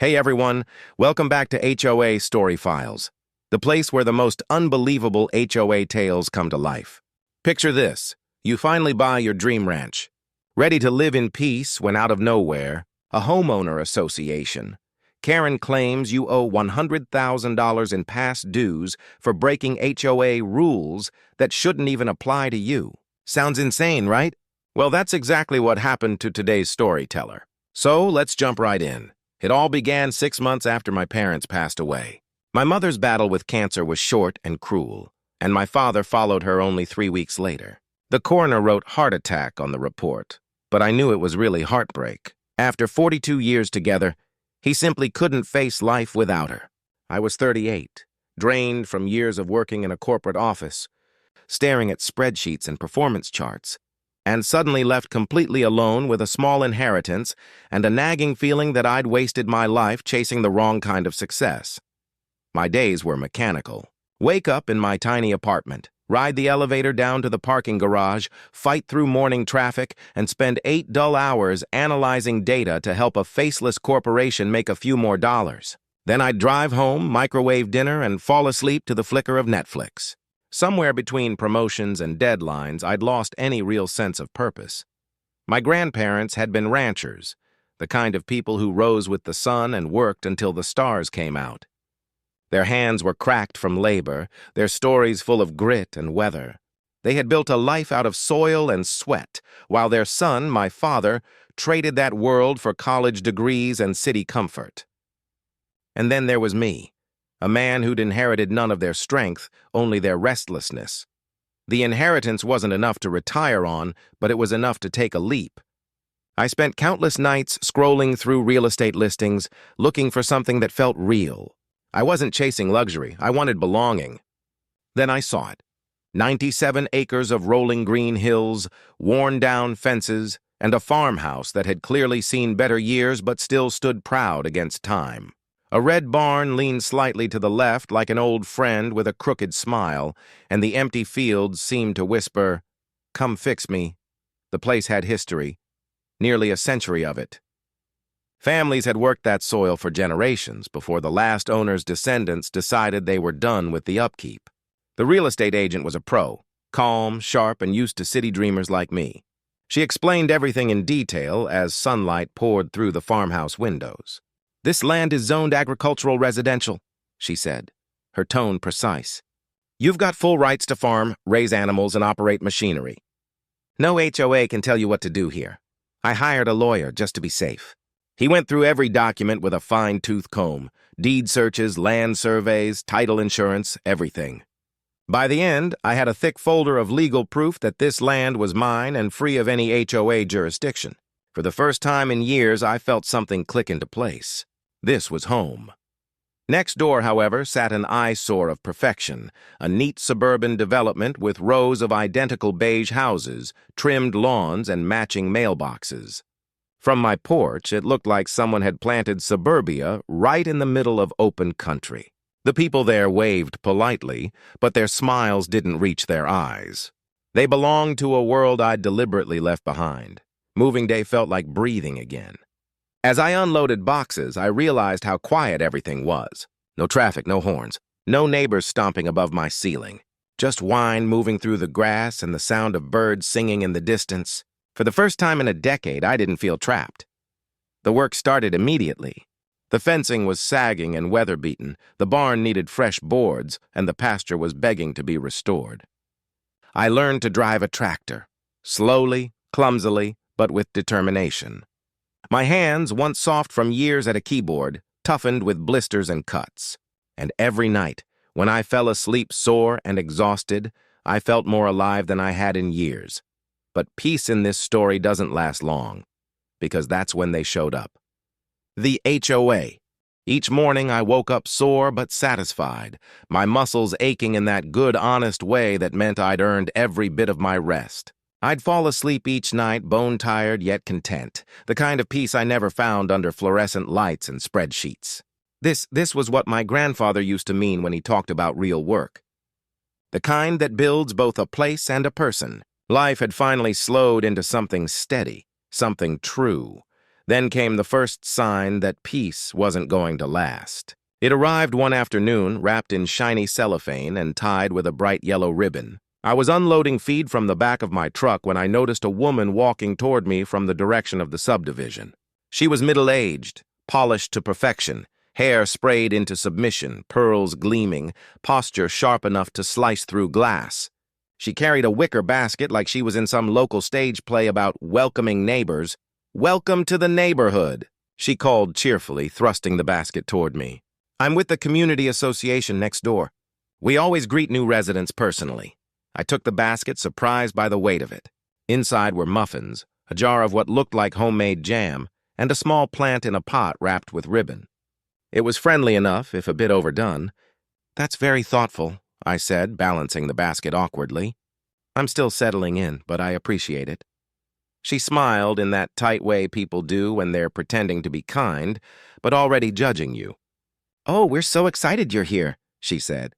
Hey everyone, welcome back to HOA Story Files, the place where the most unbelievable HOA tales come to life. Picture this, you finally buy your dream ranch, ready to live in peace when out of nowhere, a homeowner association. Karen claims you owe $100,000 in past dues for breaking HOA rules that shouldn't even apply to you. Sounds insane, right? Well, that's exactly what happened to today's storyteller. So let's jump right in. It all began 6 months after my parents passed away. My mother's battle with cancer was short and cruel, and my father followed her only 3 weeks later. The coroner wrote heart attack on the report, but I knew it was really heartbreak. After 42 years together, he simply couldn't face life without her. I was 38, drained from years of working in a corporate office, staring at spreadsheets and performance charts, and suddenly left completely alone with a small inheritance and a nagging feeling that I'd wasted my life chasing the wrong kind of success. My days were mechanical. Wake up in my tiny apartment, ride the elevator down to the parking garage, fight through morning traffic, and spend 8 dull hours analyzing data to help a faceless corporation make a few more dollars. Then I'd drive home, microwave dinner, and fall asleep to the flicker of Netflix. Somewhere between promotions and deadlines, I'd lost any real sense of purpose. My grandparents had been ranchers, the kind of people who rose with the sun and worked until the stars came out. Their hands were cracked from labor, their stories full of grit and weather. They had built a life out of soil and sweat, while their son, my father, traded that world for college degrees and city comfort. And then there was me. A man who'd inherited none of their strength, only their restlessness. The inheritance wasn't enough to retire on, but it was enough to take a leap. I spent countless nights scrolling through real estate listings, looking for something that felt real. I wasn't chasing luxury, I wanted belonging. Then I saw it. 97 acres of rolling green hills, worn-down fences, and a farmhouse that had clearly seen better years but still stood proud against time. A red barn leaned slightly to the left like an old friend with a crooked smile, and the empty fields seemed to whisper, "Come fix me." The place had history, nearly a century of it. Families had worked that soil for generations before the last owner's descendants decided they were done with the upkeep. The real estate agent was a pro, calm, sharp, and used to city dreamers like me. She explained everything in detail as sunlight poured through the farmhouse windows. "This land is zoned agricultural residential," she said, her tone precise. "You've got full rights to farm, raise animals, and operate machinery. No HOA can tell you what to do here. I hired a lawyer just to be safe." He went through every document with a fine-tooth comb, deed searches, land surveys, title insurance, everything. By the end, I had a thick folder of legal proof that this land was mine and free of any HOA jurisdiction. For the first time in years, I felt something click into place. This was home. Next door, however, sat an eyesore of perfection, a neat suburban development with rows of identical beige houses, trimmed lawns, and matching mailboxes. From my porch, it looked like someone had planted suburbia right in the middle of open country. The people there waved politely, but their smiles didn't reach their eyes. They belonged to a world I'd deliberately left behind. Moving day felt like breathing again. As I unloaded boxes, I realized how quiet everything was. No traffic, no horns, no neighbors stomping above my ceiling. Just wine moving through the grass and the sound of birds singing in the distance. For the first time in a decade, I didn't feel trapped. The work started immediately. The fencing was sagging and weather-beaten, the barn needed fresh boards, and the pasture was begging to be restored. I learned to drive a tractor, slowly, clumsily, but with determination. My hands, once soft from years at a keyboard, toughened with blisters and cuts. And every night, when I fell asleep sore and exhausted, I felt more alive than I had in years. But peace in this story doesn't last long, because that's when they showed up. The HOA. Each morning I woke up sore but satisfied, my muscles aching in that good, honest way that meant I'd earned every bit of my rest. I'd fall asleep each night, bone-tired yet content, the kind of peace I never found under fluorescent lights and spreadsheets. This was what my grandfather used to mean when he talked about real work. The kind that builds both a place and a person. Life had finally slowed into something steady, something true. Then came the first sign that peace wasn't going to last. It arrived one afternoon, wrapped in shiny cellophane and tied with a bright yellow ribbon. I was unloading feed from the back of my truck when I noticed a woman walking toward me from the direction of the subdivision. She was middle-aged, polished to perfection, hair sprayed into submission, pearls gleaming, posture sharp enough to slice through glass. She carried a wicker basket like she was in some local stage play about welcoming neighbors. "Welcome to the neighborhood," she called cheerfully, thrusting the basket toward me. "I'm with the community association next door. We always greet new residents personally." I took the basket, surprised by the weight of it. Inside were muffins, a jar of what looked like homemade jam, and a small plant in a pot wrapped with ribbon. It was friendly enough, if a bit overdone. "That's very thoughtful," I said, balancing the basket awkwardly. "I'm still settling in, but I appreciate it." She smiled in that tight way people do when they're pretending to be kind, but already judging you. "Oh, we're so excited you're here," she said.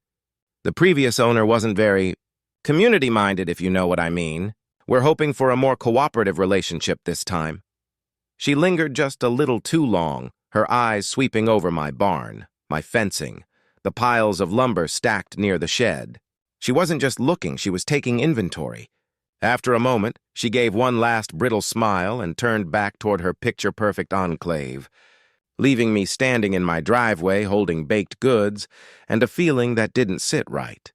"The previous owner wasn't very community-minded, if you know what I mean. We're hoping for a more cooperative relationship this time." She lingered just a little too long, her eyes sweeping over my barn, my fencing, the piles of lumber stacked near the shed. She wasn't just looking, she was taking inventory. After a moment, she gave one last brittle smile and turned back toward her picture-perfect enclave, leaving me standing in my driveway holding baked goods and a feeling that didn't sit right.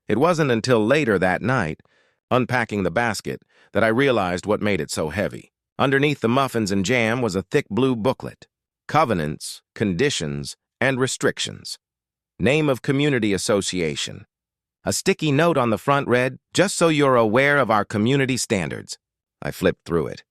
It wasn't until later that night, unpacking the basket, that I realized what made it so heavy. Underneath the muffins and jam was a thick blue booklet. Covenants, conditions, and restrictions. Name of community association. A sticky note on the front read, "Just so you're aware of our community standards." I flipped through it.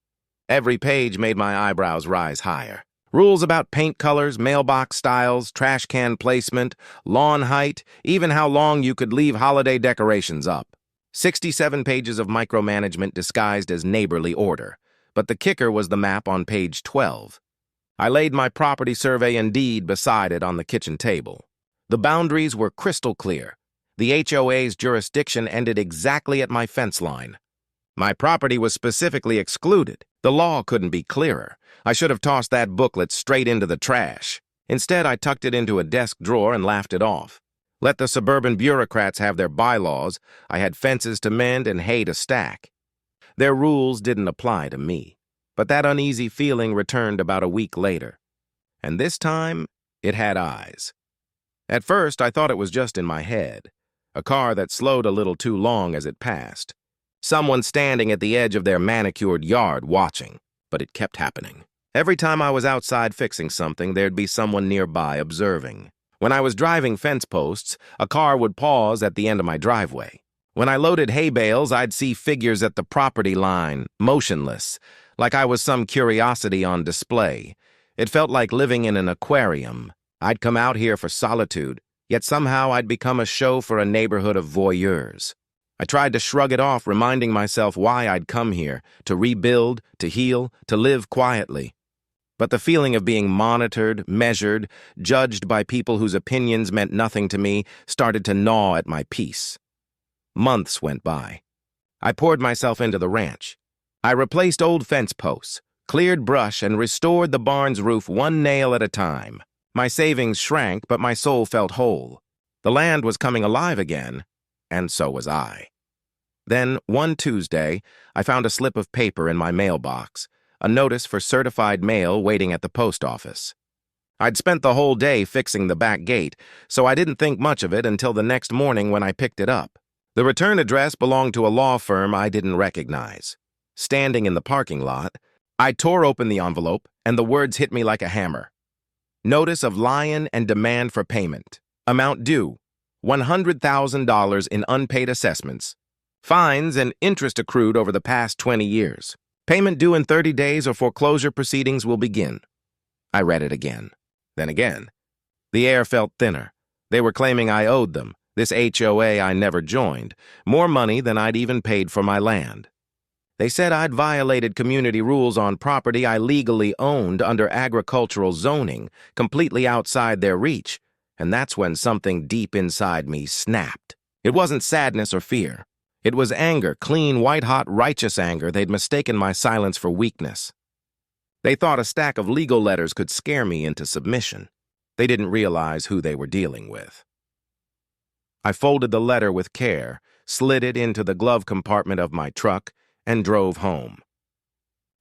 Every page made my eyebrows rise higher. Rules about paint colors, mailbox styles, trash can placement, lawn height, even how long you could leave holiday decorations up. 67 pages of micromanagement disguised as neighborly order. But the kicker was the map on page 12. I laid my property survey and deed beside it on the kitchen table. The boundaries were crystal clear. The HOA's jurisdiction ended exactly at my fence line. My property was specifically excluded. The law couldn't be clearer. I should have tossed that booklet straight into the trash. Instead, I tucked it into a desk drawer and laughed it off. Let the suburban bureaucrats have their bylaws. I had fences to mend and hay to stack. Their rules didn't apply to me. But that uneasy feeling returned about a week later. And this time, it had eyes. At first, I thought it was just in my head. A car that slowed a little too long as it passed. Someone standing at the edge of their manicured yard watching. But it kept happening. Every time I was outside fixing something, there'd be someone nearby observing. When I was driving fence posts, a car would pause at the end of my driveway. When I loaded hay bales, I'd see figures at the property line, motionless, like I was some curiosity on display. It felt like living in an aquarium. I'd come out here for solitude, yet somehow I'd become a show for a neighborhood of voyeurs. I tried to shrug it off, reminding myself why I'd come here, to rebuild, to heal, to live quietly. But the feeling of being monitored, measured, judged by people whose opinions meant nothing to me started to gnaw at my peace. Months went by. I poured myself into the ranch. I replaced old fence posts, cleared brush, and restored the barn's roof one nail at a time. My savings shrank, but my soul felt whole. The land was coming alive again, and so was I. Then, one Tuesday, I found a slip of paper in my mailbox, a notice for certified mail waiting at the post office. I'd spent the whole day fixing the back gate, so I didn't think much of it until the next morning when I picked it up. The return address belonged to a law firm I didn't recognize. Standing in the parking lot, I tore open the envelope, and the words hit me like a hammer. Notice of lion and demand for payment. Amount due, $100,000 in unpaid assessments. Fines and interest accrued over the past 20 years. Payment due in 30 days or foreclosure proceedings will begin. I read it again, then again. The air felt thinner. They were claiming I owed them, this HOA I never joined, more money than I'd even paid for my land. They said I'd violated community rules on property I legally owned under agricultural zoning, completely outside their reach, and that's when something deep inside me snapped. It wasn't sadness or fear. It was anger, clean, white-hot, righteous anger. They'd mistaken my silence for weakness. They thought a stack of legal letters could scare me into submission. They didn't realize who they were dealing with. I folded the letter with care, slid it into the glove compartment of my truck, and drove home.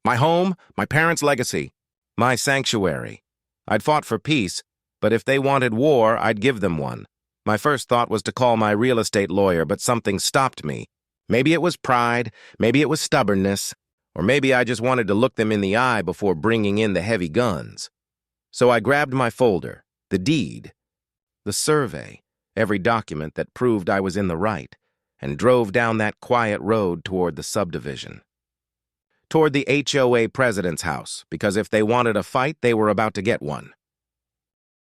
My home, my parents' legacy, my sanctuary. I'd fought for peace, but if they wanted war, I'd give them one. My first thought was to call my real estate lawyer, but something stopped me. Maybe it was pride, maybe it was stubbornness, or maybe I just wanted to look them in the eye before bringing in the heavy guns. So I grabbed my folder, the deed, the survey, every document that proved I was in the right, and drove down that quiet road toward the subdivision. Toward the HOA president's house, because if they wanted a fight, they were about to get one.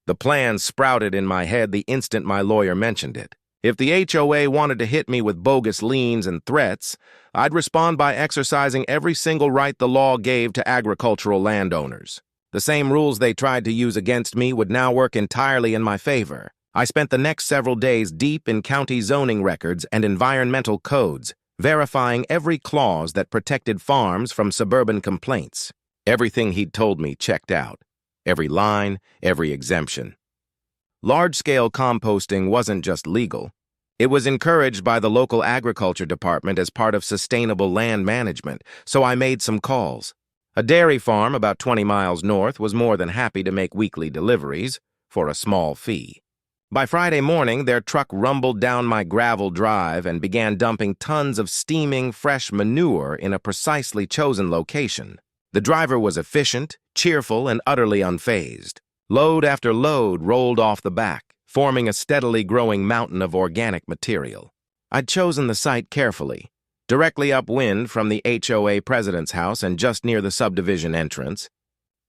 The plan sprouted in my head the instant my lawyer mentioned it. If the HOA wanted to hit me with bogus liens and threats, I'd respond by exercising every single right the law gave to agricultural landowners. The same rules they tried to use against me would now work entirely in my favor. I spent the next several days deep in county zoning records and environmental codes, verifying every clause that protected farms from suburban complaints. Everything he'd told me checked out. Every line, every exemption. Large-scale composting wasn't just legal. It was encouraged by the local agriculture department as part of sustainable land management, so I made some calls. A dairy farm about 20 miles north was more than happy to make weekly deliveries for a small fee. By Friday morning, their truck rumbled down my gravel drive and began dumping tons of steaming, fresh manure in a precisely chosen location. The driver was efficient, cheerful, and utterly unfazed. Load after load rolled off the back, forming a steadily growing mountain of organic material. I'd chosen the site carefully, directly upwind from the HOA president's house and just near the subdivision entrance,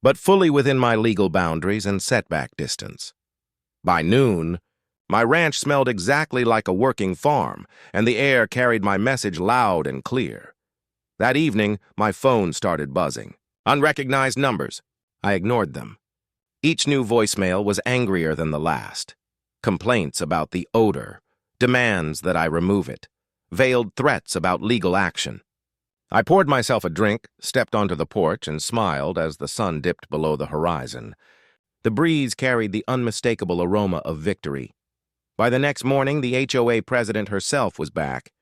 but fully within my legal boundaries and setback distance. By noon, my ranch smelled exactly like a working farm, and the air carried my message loud and clear. That evening, my phone started buzzing. Unrecognized numbers. I ignored them. Each new voicemail was angrier than the last. Complaints about the odor, demands that I remove it, veiled threats about legal action. I poured myself a drink, stepped onto the porch, and smiled as the sun dipped below the horizon. The breeze carried the unmistakable aroma of victory. By the next morning, the HOA president herself was back,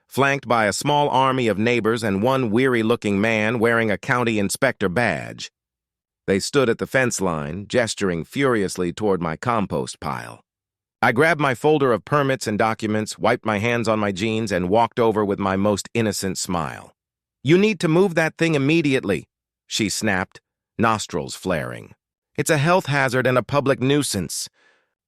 flanked by a small army of neighbors and one weary-looking man wearing a county inspector badge. They stood at the fence line, gesturing furiously toward my compost pile. I grabbed my folder of permits and documents, wiped my hands on my jeans, and walked over with my most innocent smile. "You need to move that thing immediately," she snapped, nostrils flaring. "It's a health hazard and a public nuisance."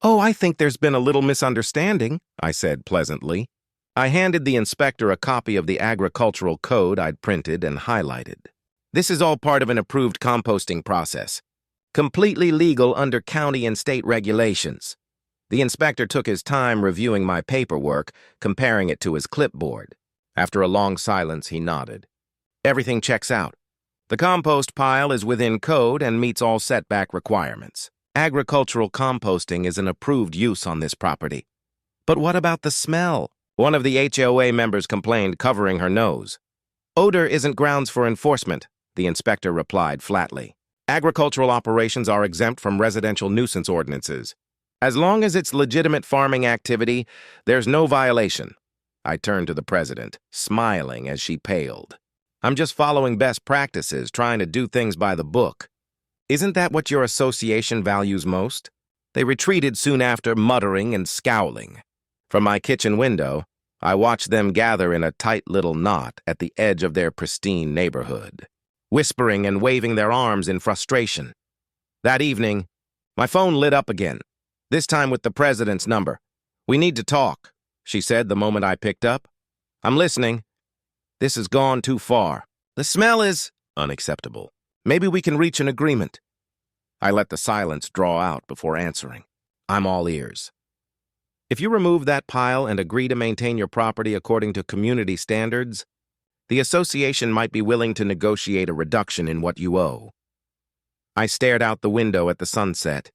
"Oh, I think there's been a little misunderstanding," I said pleasantly. I handed the inspector a copy of the agricultural code I'd printed and highlighted. "This is all part of an approved composting process, completely legal under county and state regulations." The inspector took his time reviewing my paperwork, comparing it to his clipboard. After a long silence, he nodded. "Everything checks out. The compost pile is within code and meets all setback requirements. Agricultural composting is an approved use on this property." "But what about the smell?" one of the HOA members complained, covering her nose. "Odor isn't grounds for enforcement," the inspector replied flatly. "Agricultural operations are exempt from residential nuisance ordinances. As long as it's legitimate farming activity, there's no violation." I turned to the president, smiling as she paled. "I'm just following best practices, trying to do things by the book. Isn't that what your association values most?" They retreated soon after, muttering and scowling. From my kitchen window, I watched them gather in a tight little knot at the edge of their pristine neighborhood, whispering and waving their arms in frustration. That evening, my phone lit up again, this time with the president's number. "We need to talk," she said the moment I picked up. "I'm listening." "This has gone too far. The smell is unacceptable. Maybe we can reach an agreement." I let the silence draw out before answering. "I'm all ears." "If you remove that pile and agree to maintain your property according to community standards, the association might be willing to negotiate a reduction in what you owe." I stared out the window at the sunset,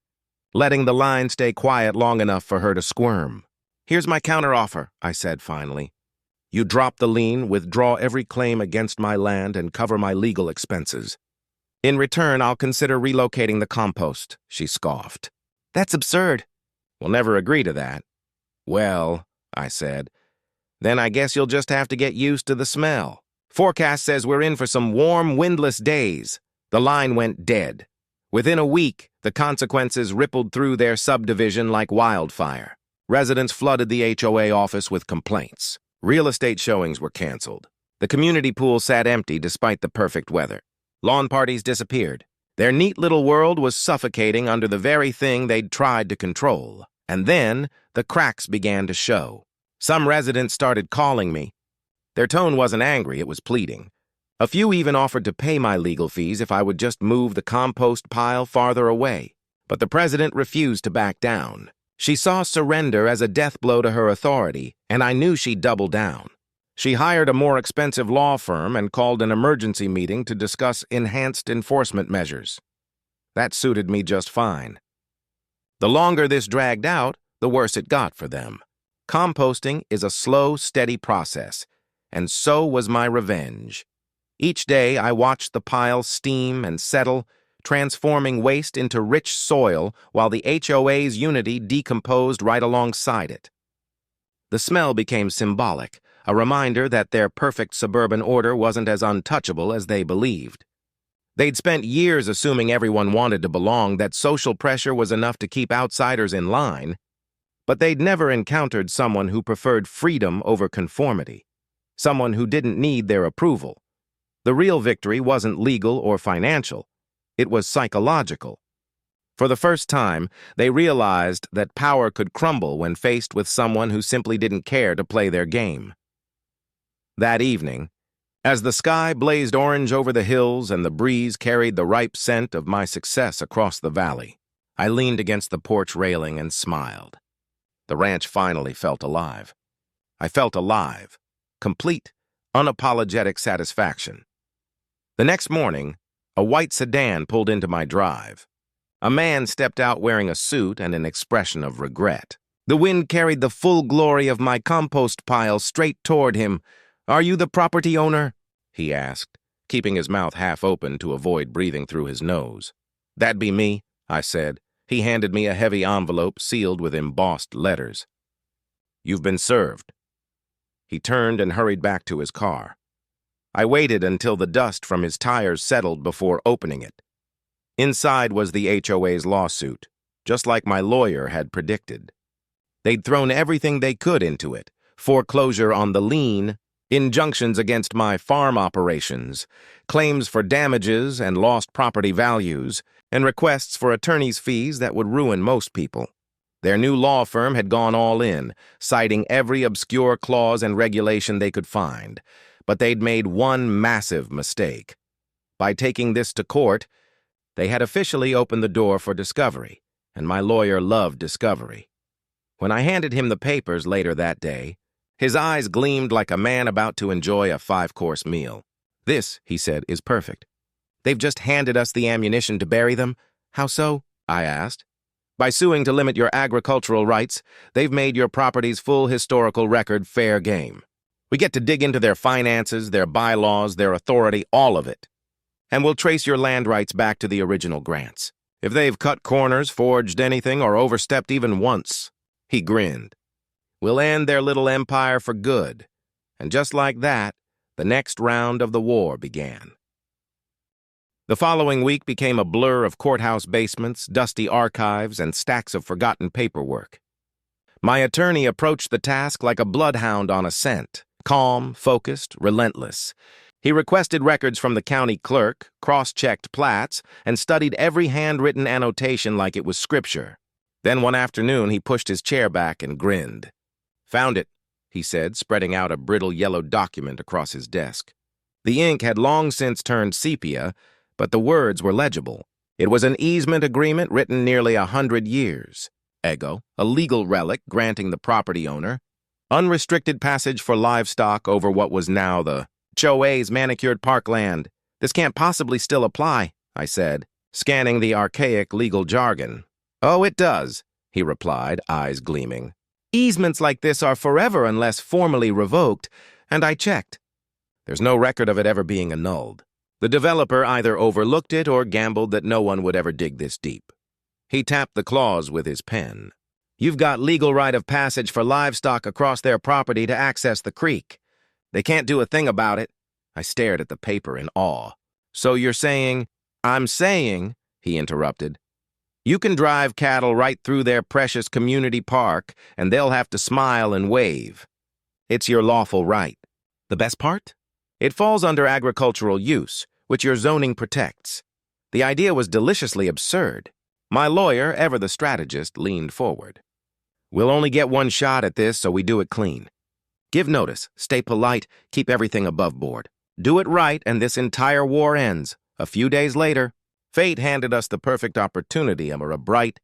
letting the line stay quiet long enough for her to squirm. "Here's my counteroffer," I said finally. "You drop the lien, withdraw every claim against my land, and cover my legal expenses. In return, I'll consider relocating the compost, she scoffed. That's absurd. We'll never agree to that. Well, I said, then I guess you'll just have to get used to the smell. Forecast says we're in for some warm, windless days. The line went dead. Within a week, the consequences rippled through their subdivision like wildfire. Residents flooded the HOA office with complaints. Real estate showings were canceled. The community pool sat empty despite the perfect weather. Lawn parties disappeared. Their neat little world was suffocating under the very thing they'd tried to control. And then, the cracks began to show. Some residents started calling me. Their tone wasn't angry, it was pleading. A few even offered to pay my legal fees if I would just move the compost pile farther away. But the president refused to back down. She saw surrender as a death blow to her authority, and I knew she'd double down. She hired a more expensive law firm and called an emergency meeting to discuss enhanced enforcement measures. That suited me just fine. The longer this dragged out, the worse it got for them. Composting is a slow, steady process, and so was my revenge. Each day I watched the pile steam and settle, transforming waste into rich soil while the HOA's unity decomposed right alongside it. The smell became symbolic, a reminder that their perfect suburban order wasn't as untouchable as they believed. They'd spent years assuming everyone wanted to belong, that social pressure was enough to keep outsiders in line, but they'd never encountered someone who preferred freedom over conformity, someone who didn't need their approval. The real victory wasn't legal or financial. It was psychological. For the first time, they realized that power could crumble when faced with someone who simply didn't care to play their game. That evening, as the sky blazed orange over the hills and the breeze carried the ripe scent of my success across the valley, I leaned against the porch railing and smiled. The ranch finally felt alive. I felt alive, complete, unapologetic satisfaction. The next morning, a white sedan pulled into my drive. A man stepped out wearing a suit and an expression of regret. The wind carried the full glory of my compost pile straight toward him. "Are you the property owner?" he asked, keeping his mouth half open to avoid breathing through his nose. "That'd be me," I said. He handed me a heavy envelope sealed with embossed letters. "You've been served." He turned and hurried back to his car. I waited until the dust from his tires settled before opening it. Inside was the HOA's lawsuit, just like my lawyer had predicted. They'd thrown everything they could into it: foreclosure on the lien, injunctions against my farm operations, claims for damages and lost property values, and requests for attorney's fees that would ruin most people. Their new law firm had gone all in, citing every obscure clause and regulation they could find. But they'd made one massive mistake. By taking this to court, they had officially opened the door for discovery, and my lawyer loved discovery. When I handed him the papers later that day, his eyes gleamed like a man about to enjoy a 5-course meal. "This," he said, "is perfect. They've just handed us the ammunition to bury them." "How so?" I asked. "By suing to limit your agricultural rights, they've made your property's full historical record fair game. We get to dig into their finances, their bylaws, their authority, all of it. And we'll trace your land rights back to the original grants. If they've cut corners, forged anything, or overstepped even once," he grinned, "we'll end their little empire for good." And just like that, the next round of the war began. The following week became a blur of courthouse basements, dusty archives, and stacks of forgotten paperwork. My attorney approached the task like a bloodhound on a scent. Calm, focused, relentless. He requested records from the county clerk, cross-checked plats, and studied every handwritten annotation like it was scripture. Then one afternoon he pushed his chair back and grinned. "Found it," he said, spreading out a brittle yellow document across his desk. The ink had long since turned sepia, but the words were legible. It was an easement agreement written nearly 100 years. Ego, a legal relic granting the property owner unrestricted passage for livestock over what was now the HOA's manicured parkland. "This can't possibly still apply," I said, scanning the archaic legal jargon. "Oh, it does," he replied, eyes gleaming. "Easements like this are forever unless formally revoked, and I checked. There's no record of it ever being annulled. The developer either overlooked it or gambled that no one would ever dig this deep. He tapped the clause with his pen. You've got legal right of passage for livestock across their property to access the creek. They can't do a thing about it. I stared at the paper in awe. So you're saying, I'm saying, he interrupted, you can drive cattle right through their precious community park and they'll have to smile and wave. It's your lawful right. The best part? It falls under agricultural use, which your zoning protects. The idea was deliciously absurd. My lawyer, ever the strategist, leaned forward. We'll only get one shot at this, so we do it clean. Give notice, stay polite, keep everything above board. Do it right, and this entire war ends. A few days later, fate handed us the perfect opportunity of a bright,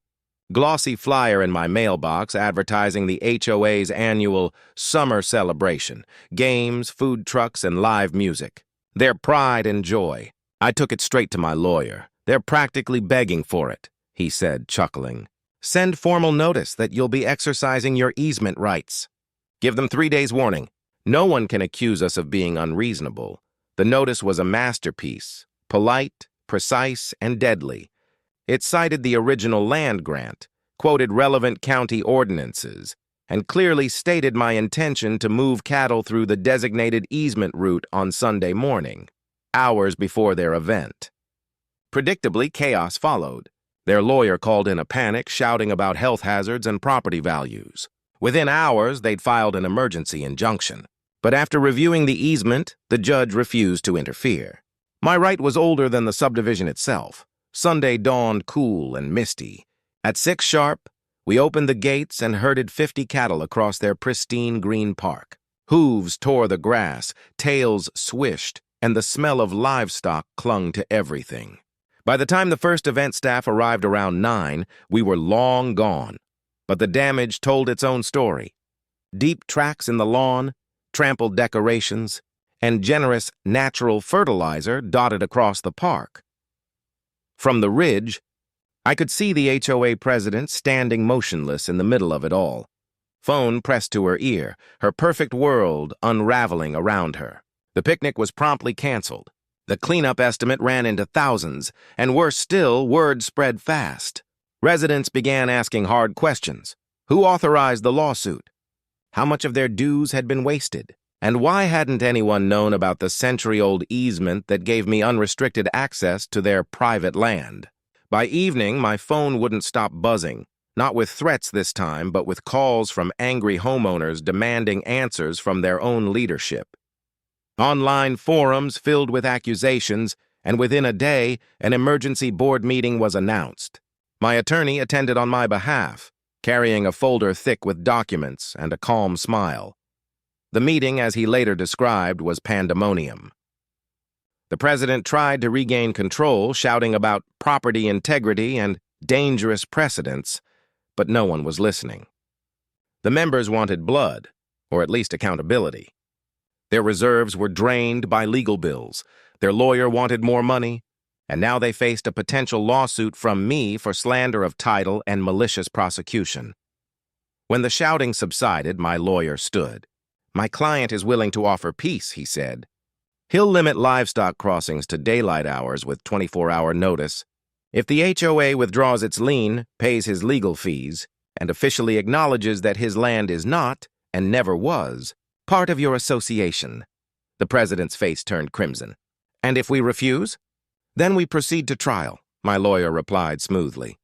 glossy flyer in my mailbox advertising the HOA's annual summer celebration, games, food trucks, and live music. Their pride and joy. I took it straight to my lawyer. They're practically begging for it, he said, chuckling. Send formal notice that you'll be exercising your easement rights. Give them 3 days' warning. No one can accuse us of being unreasonable. The notice was a masterpiece, polite, precise, and deadly. It cited the original land grant, quoted relevant county ordinances, and clearly stated my intention to move cattle through the designated easement route on Sunday morning, hours before their event. Predictably, chaos followed. Their lawyer called in a panic, shouting about health hazards and property values. Within hours, they'd filed an emergency injunction. But after reviewing the easement, the judge refused to interfere. My right was older than the subdivision itself. Sunday dawned cool and misty. At 6 sharp, we opened the gates and herded 50 cattle across their pristine green park. Hooves tore the grass, tails swished, and the smell of livestock clung to everything. By the time the first event staff arrived around 9, we were long gone. But the damage told its own story. Deep tracks in the lawn, trampled decorations, and generous natural fertilizer dotted across the park. From the ridge, I could see the HOA president standing motionless in the middle of it all. Phone pressed to her ear, her perfect world unraveling around her. The picnic was promptly canceled. The cleanup estimate ran into thousands, and worse still, word spread fast. Residents began asking hard questions. Who authorized the lawsuit? How much of their dues had been wasted? And why hadn't anyone known about the century-old easement that gave me unrestricted access to their private land? By evening, my phone wouldn't stop buzzing, not with threats this time, but with calls from angry homeowners demanding answers from their own leadership. Online forums filled with accusations, and within a day, an emergency board meeting was announced. My attorney attended on my behalf, carrying a folder thick with documents and a calm smile. The meeting, as he later described, was pandemonium. The president tried to regain control, shouting about property integrity and dangerous precedents, but no one was listening. The members wanted blood, or at least accountability. Their reserves were drained by legal bills. Their lawyer wanted more money, and now they faced a potential lawsuit from me for slander of title and malicious prosecution. When the shouting subsided, my lawyer stood. My client is willing to offer peace, he said. He'll limit livestock crossings to daylight hours with 24-hour notice. If the HOA withdraws its lien, pays his legal fees, and officially acknowledges that his land is not, and never was, part of your association. The president's face turned crimson. And if we refuse? Then we proceed to trial, my lawyer replied smoothly.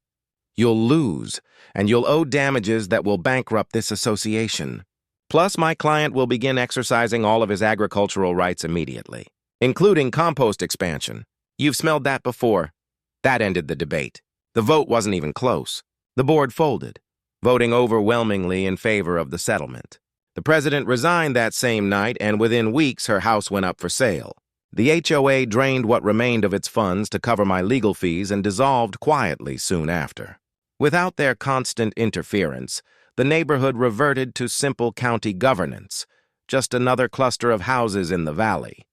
You'll lose, and you'll owe damages that will bankrupt this association. Plus, my client will begin exercising all of his agricultural rights immediately, including compost expansion. You've smelled that before. That ended the debate. The vote wasn't even close. The board folded, voting overwhelmingly in favor of the settlement. The president resigned that same night, and within weeks her house went up for sale. The HOA drained what remained of its funds to cover my legal fees and dissolved quietly soon after. Without their constant interference, the neighborhood reverted to simple county governance, just another cluster of houses in the valley.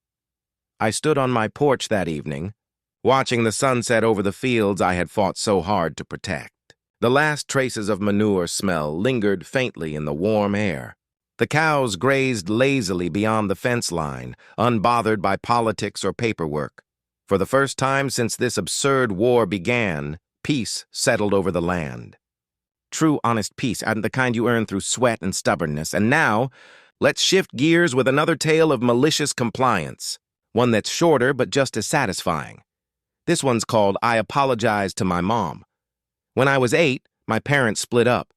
I stood on my porch that evening, watching the sunset over the fields I had fought so hard to protect. The last traces of manure smell lingered faintly in the warm air. The cows grazed lazily beyond the fence line, unbothered by politics or paperwork. For the first time since this absurd war began, peace settled over the land. True, honest peace, and the kind you earn through sweat and stubbornness. And now, let's shift gears with another tale of malicious compliance, one that's shorter but just as satisfying. This one's called I Apologized to My Mom. When I was 8, my parents split up.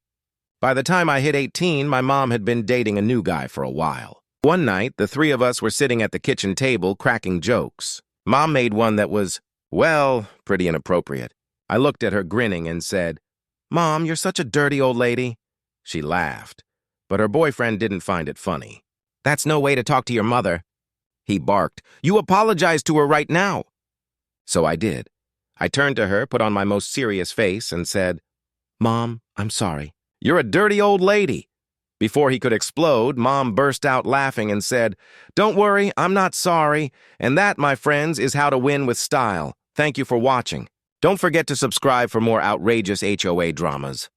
By the time I hit 18, my mom had been dating a new guy for a while. One night, the three of us were sitting at the kitchen table cracking jokes. Mom made one that was, well, pretty inappropriate. I looked at her grinning and said, "Mom, you're such a dirty old lady." She laughed, but her boyfriend didn't find it funny. "That's no way to talk to your mother." He barked, "You apologize to her right now." So I did. I turned to her, put on my most serious face, and said, "Mom, I'm sorry." "You're a dirty old lady." Before he could explode, Mom burst out laughing and said, "Don't worry, I'm not sorry. And that, my friends, is how to win with style. Thank you for watching. Don't forget to subscribe for more outrageous HOA dramas.